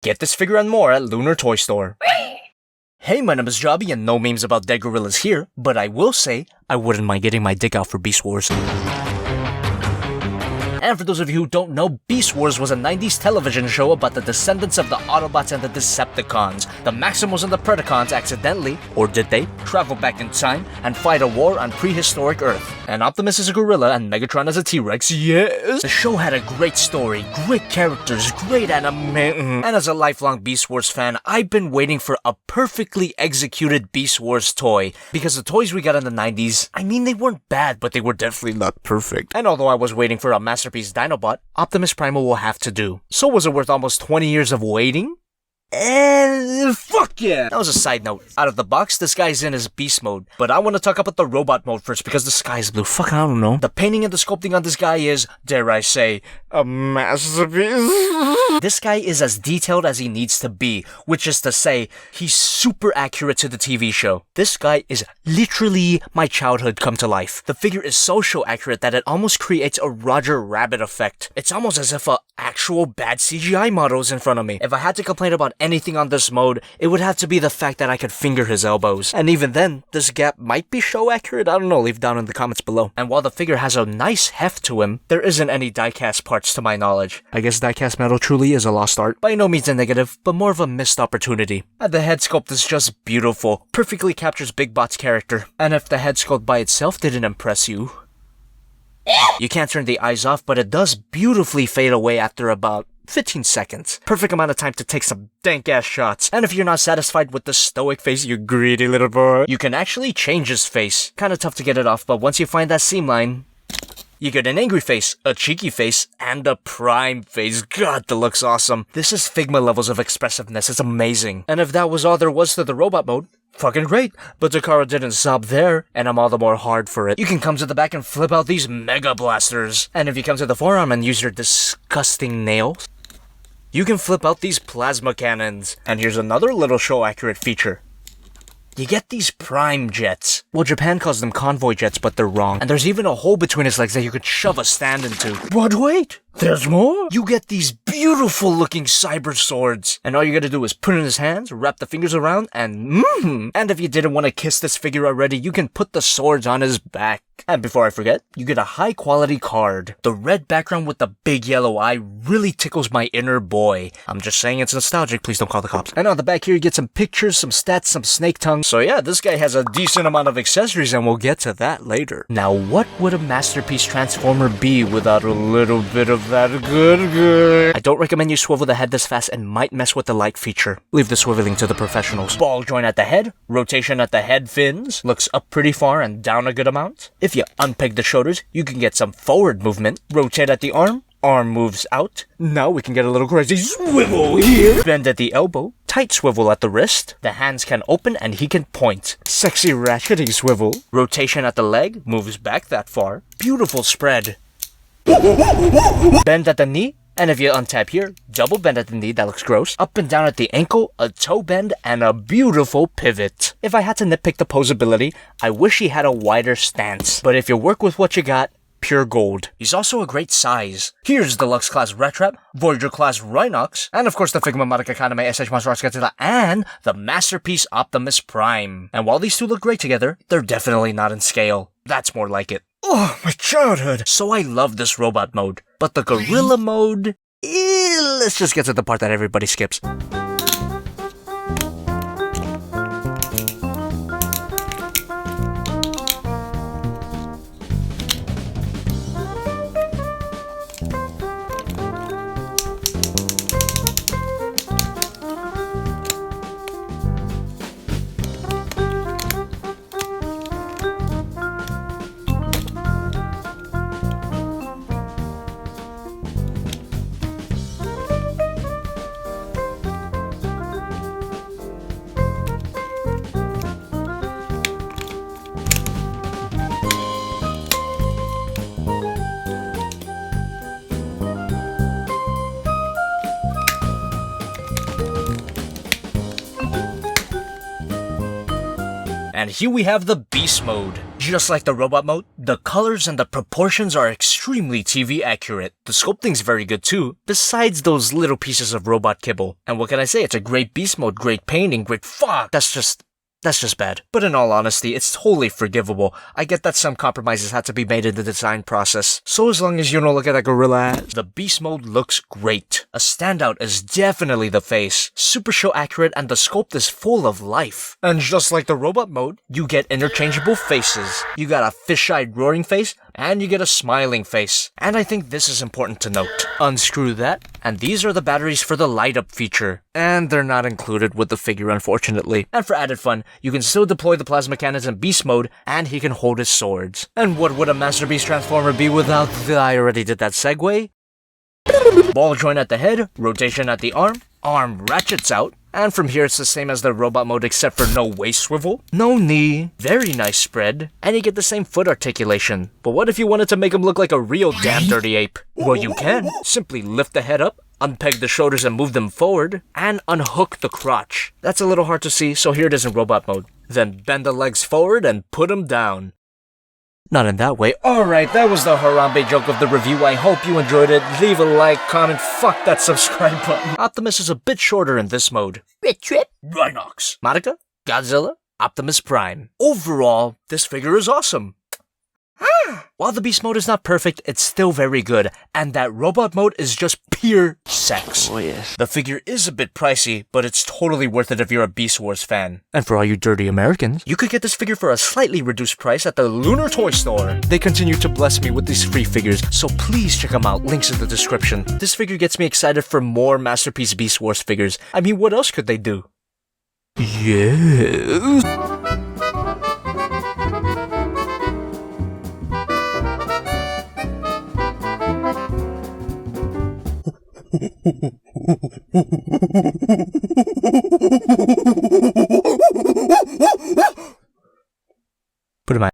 Get this figure and more at Lunar Toy Store. Hey, my name is Jobby and no memes about dead gorillas here, but I will say, I wouldn't mind getting my dick out for Beast Wars. And for those of you who don't know, Beast Wars was a 90s television show about the descendants of the Autobots and the Decepticons. The Maximals and the Predacons accidentally, or did they, travel back in time and fight a war on prehistoric Earth. And Optimus is a gorilla and Megatron is a T-Rex, yes! The show had a great story, great characters, great animation. And as a lifelong Beast Wars fan, I've been waiting for a perfectly executed Beast Wars toy. Because the toys we got in the 90s, I mean they weren't bad, but they were definitely not perfect. And although I was waiting for a masterpiece Dinobot, Optimus Primal will have to do. So was it worth almost 20 years of waiting? Fuck yeah! That was a side note. Out of the box, this guy's in his beast mode. But I want to talk about the robot mode first because the sky is blue. Fuck, I don't know. The painting and the sculpting on this guy is, dare I say, a masterpiece. This guy is as detailed as he needs to be, which is to say, he's super accurate to the TV show. This guy is literally my childhood come to life. The figure is so accurate that it almost creates a Roger Rabbit effect. It's almost as if a actual bad CGI model is in front of me. If I had to complain about anything on this mode, it would have to be the fact that I could finger his elbows. And even then, this gap might be show accurate, I don't know, leave down in the comments below. And while the figure has a nice heft to him, there isn't any diecast parts to my knowledge. I guess diecast metal truly is a lost art. By no means a negative, but more of a missed opportunity. And the head sculpt is just beautiful, perfectly captures Big Bot's character. And if the head sculpt by itself didn't impress you, you can't turn the eyes off, but it does beautifully fade away after about 15 seconds. Perfect amount of time to take some dank-ass shots. And if you're not satisfied with the stoic face, you greedy little boy, you can actually change his face. Kinda tough to get it off, but once you find that seam line, you get an angry face, a cheeky face, and a prime face. God, that looks awesome. This is Figma levels of expressiveness. It's amazing. And if that was all there was to the robot mode, fucking great. But Takara didn't stop there, and I'm all the more hard for it. You can come to the back and flip out these mega blasters. And if you come to the forearm and use your disgusting nails, you can flip out these plasma cannons. And here's another little show-accurate feature. You get these prime jets. Well, Japan calls them convoy jets, but they're wrong. And there's even a hole between his legs that you could shove a stand into. But wait! There's more? You get these beautiful looking cyber swords. And all you gotta do is put it in his hands, wrap the fingers around, and And if you didn't want to kiss this figure already, you can put the swords on his back. And before I forget, you get a high quality card. The red background with the big yellow eye really tickles my inner boy. I'm just saying it's nostalgic, please don't call the cops. And on the back here you get some pictures, some stats, some snake tongue. So yeah, this guy has a decent amount of accessories and we'll get to that later. Now what would a masterpiece transformer be without a little bit of that good? I don't recommend you swivel the head this fast and might mess with the light feature. Leave the swiveling to the professionals. Ball joint at the head, rotation at the head fins, looks up pretty far and down a good amount. If you unpeg the shoulders, you can get some forward movement. Rotate at the arm moves out. Now we can get a little crazy swivel here. Bend at the elbow, tight swivel at the wrist. The hands can open and he can point. Sexy ratcheting swivel. Rotation at the leg, moves back that far. Beautiful spread. Bend at the knee. And if you untap here, double bend at the knee, that looks gross. Up and down at the ankle, a toe bend, and a beautiful pivot. If I had to nitpick the posability, I wish he had a wider stance. But if you work with what you got, pure gold. He's also a great size. Here's Deluxe Class Rat Trap, Voyager Class Rhinox, and of course the Figma Modica Kaname SH Monster Arts Godzilla, and the Masterpiece Optimus Prime. And while these two look great together, they're definitely not in scale. That's more like it. Oh, my childhood! So I love this robot mode. But the gorilla mode? Let's just get to the part that everybody skips. And here we have the Beast mode. Just like the robot mode, the colors and the proportions are extremely TV accurate. The sculpting's very good too, besides those little pieces of robot kibble. And what can I say, it's a great Beast mode, great painting, great fuck. That's just bad. But in all honesty, it's totally forgivable. I get that some compromises had to be made in the design process. So as long as you don't look at that gorilla, the Beast mode looks great. A standout is definitely the face. Super show accurate and the sculpt is full of life. And just like the robot mode, you get interchangeable faces. You got a fish-eyed roaring face, and you get a smiling face. And I think this is important to note. Unscrew that, and these are the batteries for the light-up feature. And they're not included with the figure, unfortunately. And for added fun, you can still deploy the plasma cannons in Beast mode, and he can hold his swords. And what would a Master Beast Transformer be without the... I already did that segue. Ball joint at the head, rotation at the arm ratchets out, and from here it's the same as the robot mode except for no waist swivel, no knee, very nice spread, and you get the same foot articulation. But what if you wanted to make him look like a real damn dirty ape? Well, you can. Simply lift the head up, unpeg the shoulders and move them forward, and unhook the crotch. That's a little hard to see, so here it is in robot mode. Then bend the legs forward and put them down. Not in that way. Alright, that was the Harambe joke of the review. I hope you enjoyed it. Leave a like, comment, fuck that subscribe button. Optimus is a bit shorter in this mode. Trip, Rhinox, Monica, Godzilla, Optimus Prime. Overall, this figure is awesome. While the Beast mode is not perfect, it's still very good, and that robot mode is just pure sex. Oh yes. The figure is a bit pricey, but it's totally worth it if you're a Beast Wars fan. And for all you dirty Americans, you could get this figure for a slightly reduced price at the Lunar Toy Store. They continue to bless me with these free figures, so please check them out, links in the description. This figure gets me excited for more Masterpiece Beast Wars figures. I mean, what else could they do? Yes. Put him